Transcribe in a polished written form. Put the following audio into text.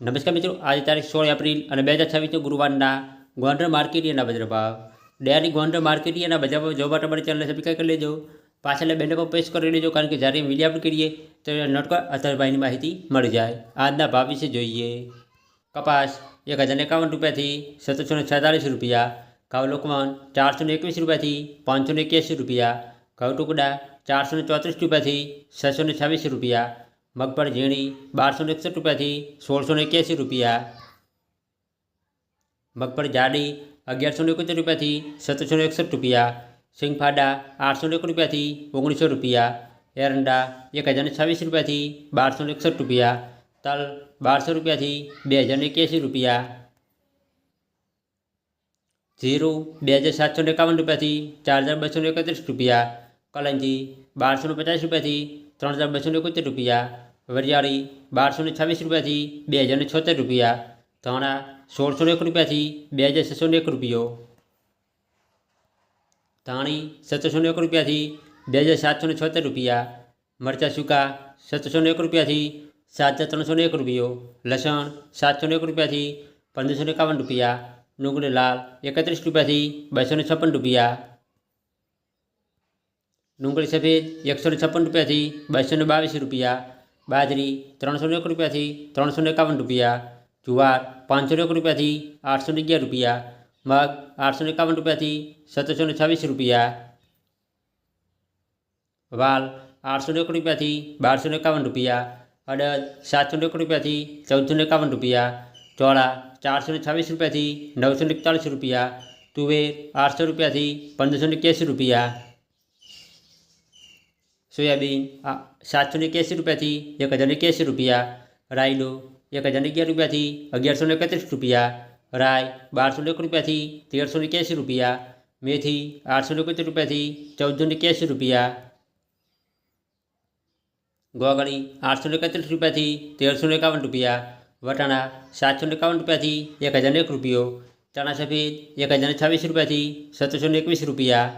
નમસ્કાર મિત્રો, આજે તારીખ 16 એપ્રિલ અને 2026 ગુરુવારના ગોંડલ માર્કેટિયાના બજાર ભાવ. ડેરી ગોંડલ માર્કેટિયાના બજાર ભાવ જોવા માટે અમારી ચેનલને સબસ્ક્રાઈબ કરી લેજો. પાછળના બેનર પર પ્રેસ કરી લેજો, કારણ કે જ્યારે વિડીયો અપલોડ કરીએ તો નોટકો અથવા ભાઈની માહિતી મળી જાય. આજના ભાવ વિશે જોઈએ. કપાસ 1051 રૂપિયાથી 1746 રૂપિયા. ઘઉં લોકવન 421 રૂપિયાથી 581 રૂપિયા. ઘઉં ટુકડા 434 રૂપિયાથી 626 રૂપિયા. મગફળી ઝીણી 1261 રૂપિયાથી 1681 રૂપિયા. મગફળી જાડી 1171 રૂપિયાથી 1761 રૂપિયા. સિંગફાડા 801 રૂપિયાથી 1900 રૂપિયા. એરંડા 1026 રૂપિયાથી 1261 રૂપિયા. તલ 1200 રૂપિયાથી 2081 રૂપિયા. જીરું 2751 રૂપિયાથી 4231 રૂપિયા. કલંજી 1250 રૂપિયાથી 3271 રૂપિયા. વરિયાળી 1226 રૂપિયાથી 2076 રૂપિયા. ધાણા 1601 રૂપિયાથી 2601 રૂપિયો. ધાણી 1701 રૂપિયાથી 2776 રૂપિયા. મરચાં સૂકા 1701 રૂપિયાથી 7301 રૂપિયો. લસણ 701 રૂપિયાથી 1551 રૂપિયા. ડુંગળી લાલ 31 રૂપિયાથી 256 રૂપિયા. ડુંગળી સફેદ 156 રૂપિયાથી 222 રૂપિયા. બાજરી 301 રૂપિયાથી 351 રૂપિયા. જુવાર 501 રૂપિયાથી 811 રૂપિયા. મગ 851 રૂપિયાથી 1726 રૂપિયા. વાલ 801 રૂપિયાથી 1251 રૂપિયા. અડદ 701 રૂપિયાથી 1451 રૂપિયા. ચોળા 426 રૂપિયાથી 941 રૂપિયા. તુવેર 800 રૂપિયાથી 1581 રૂપિયા. સોયાબીન 781 રૂપિયાથી 1081 રૂપિયા. રાયડો 1011 રૂપિયાથી 1131 રૂપિયા. રાય 1201 રૂપિયાથી 1381 રૂપિયા. મેથી 871 રૂપિયાથી 1481 રૂપિયા. ગોગળી 831 રૂપિયાથી 1351 રૂપિયા. વટાણા 751 રૂપિયાથી 1001 રૂપિયો. ચણા સફેદ 1026 રૂપિયાથી 1721 રૂપિયા.